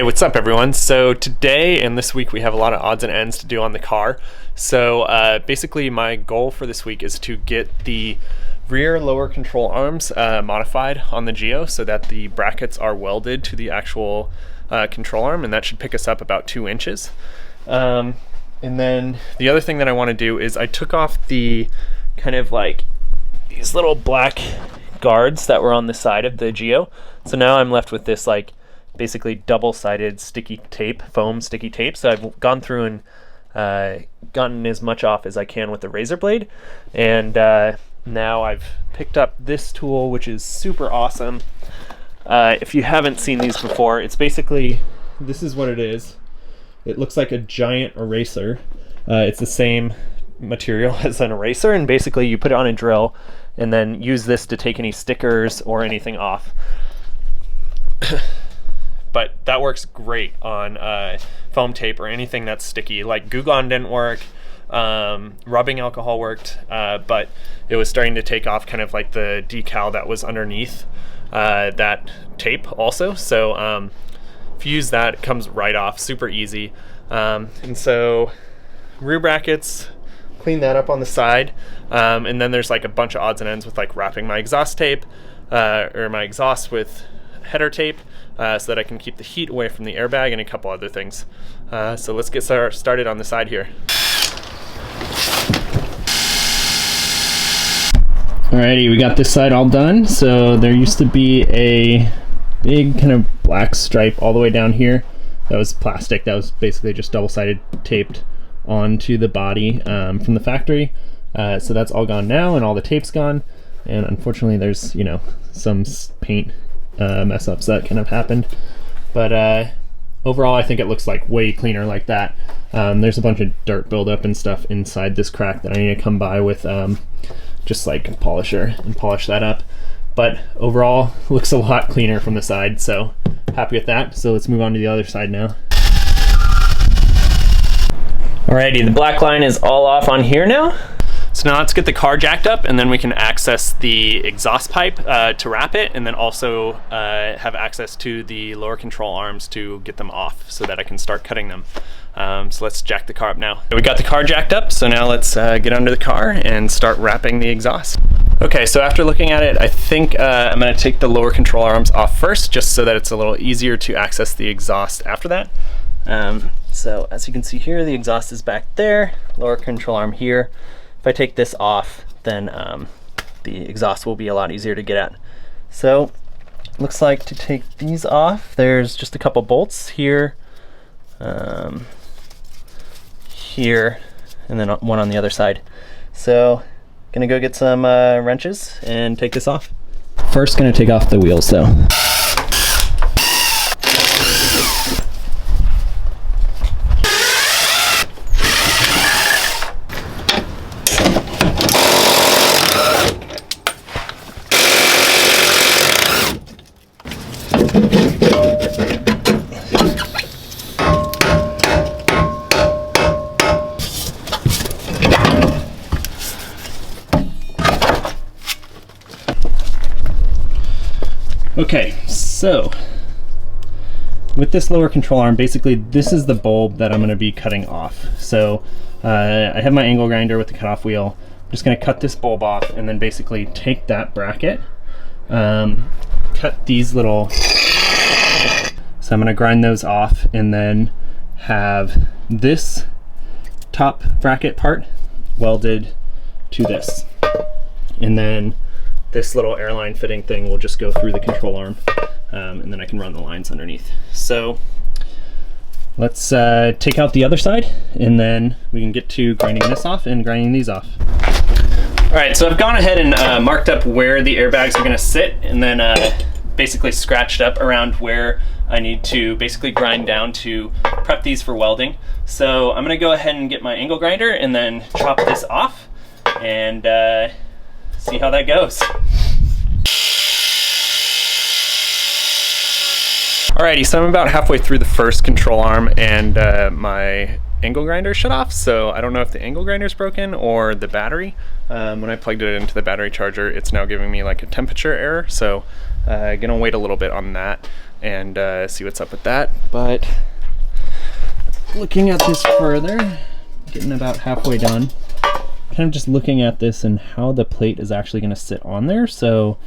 Hey, what's up everyone? So today and this week we have a lot of odds and ends to do on the car. So basically my goal for this week is to get the rear lower control arms modified on the Geo so that the brackets are welded to the actual control arm, and that should pick us up about 2 inches. And then the other thing that I want to do is I took off the kind of like these little black guards that were on the side of the Geo. So now I'm left with this like basically double-sided sticky tape, foam sticky tape. So I've gone through and gotten as much off as I can with the razor blade, and now I've picked up this tool, which is super awesome. If you haven't seen these before, it's basically, this is what it is. It looks like a giant eraser. It's the same material as an eraser, and basically you put it on a drill and then use this to take any stickers or anything off. But that works great on foam tape or anything that's sticky. Like Goo Gone didn't work, rubbing alcohol worked, but it was starting to take off kind of like the decal that was underneath that tape also. So if you use that, it comes right off, super easy. And so rear brackets, clean that up on the side. And then there's like a bunch of odds and ends with like wrapping my exhaust tape or my exhaust with header tape, so that I can keep the heat away from the airbag, and a couple other things. So let's get started on the side here. Alrighty, we got this side all done. So there used to be a big kind of black stripe all the way down here. That was plastic. That was basically just double-sided taped onto the body from the factory. So that's all gone now, and all the tape's gone. And unfortunately there's, you know, some paint mess ups that kind of happened, but overall I think it looks like way cleaner like that. There's a bunch of dirt buildup and stuff inside this crack that I need to come by with just like a polisher and polish that up, but overall looks a lot cleaner from the side, so happy with that. So let's move on to the other side now. Alrighty, the black line is all off on here now. So now let's get the car jacked up, and then we can access the exhaust pipe to wrap it, and then also have access to the lower control arms to get them off so that I can start cutting them. So let's jack the car up now. We got the car jacked up, so now let's get under the car and start wrapping the exhaust. Okay, so after looking at it, I think I'm going to take the lower control arms off first, just so that it's a little easier to access the exhaust after that. So as you can see here, the exhaust is back there, lower control arm here. If I take this off, then the exhaust will be a lot easier to get at. So looks like to take these off, there's just a couple bolts here, here, and then one on the other side. So gonna go get some wrenches and take this off. First gonna take off the wheels though. Okay, so with this lower control arm, basically this is the bulb that I'm going to be cutting off. So I have my angle grinder with the cutoff wheel. I'm just going to cut this bulb off, and then basically take that bracket, cut these little, so I'm going to grind those off, and then have this top bracket part welded to this, and then this little airline fitting thing will just go through the control arm, and then I can run the lines underneath. So let's take out the other side, and then we can get to grinding this off and grinding these off. All right, so I've gone ahead and marked up where the airbags are gonna sit, and then basically scratched up around where I need to basically grind down to prep these for welding. So I'm gonna go ahead and get my angle grinder and then chop this off and see how that goes. Alrighty, so I'm about halfway through the first control arm, and my angle grinder shut off, so I don't know if the angle grinder is broken or the battery. When I plugged it into the battery charger, it's now giving me like a temperature error, so gonna wait a little bit on that. and see what's up with that. But looking at this further, getting about halfway done, kind of just looking at this and how the plate is actually going to sit on there. So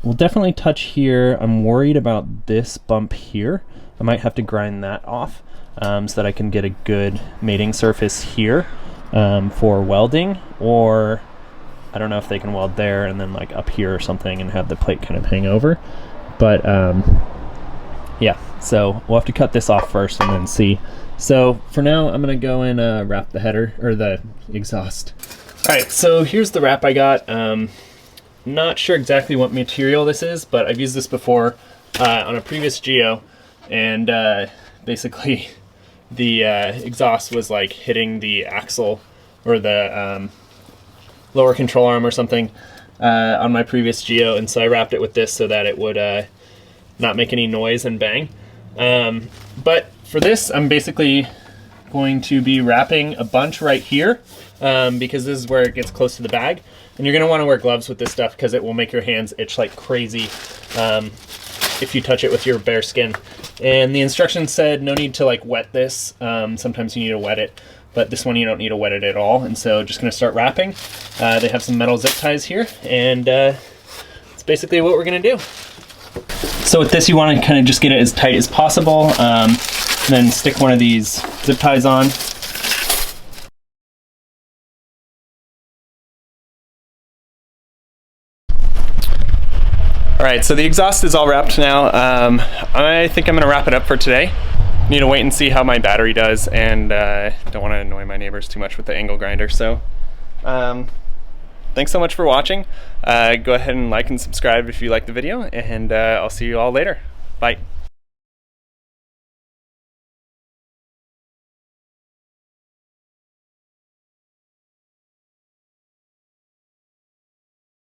we'll definitely touch here. I'm worried about this bump here. I might have to grind that off so that I can get a good mating surface here for welding, or I don't know if they can weld there and then like up here or something and have the plate kind of hang over. But yeah, so we'll have to cut this off first and then see. So for now, I'm gonna go and wrap the header, or the exhaust. All right, so here's the wrap I got. Not sure exactly what material this is, but I've used this before on a previous Geo, and basically the exhaust was like hitting the axle or the lower control arm or something on my previous Geo, and so I wrapped it with this so that it would not make any noise and bang. But for this, I'm basically going to be wrapping a bunch right here because this is where it gets close to the bag. And you're gonna wanna wear gloves with this stuff because it will make your hands itch like crazy if you touch it with your bare skin. And the instructions said no need to like wet this. Sometimes you need to wet it, but this one you don't need to wet it at all. And so just gonna start wrapping. They have some metal zip ties here, and it's basically what we're gonna do. So with this, you want to kind of just get it as tight as possible, and then stick one of these zip ties on. All right, so the exhaust is all wrapped now. I think I'm gonna wrap it up for today. Need to wait and see how my battery does, and don't want to annoy my neighbors too much with the angle grinder. So thanks so much for watching. Go ahead and like and subscribe if you like the video, and I'll see you all later. Bye.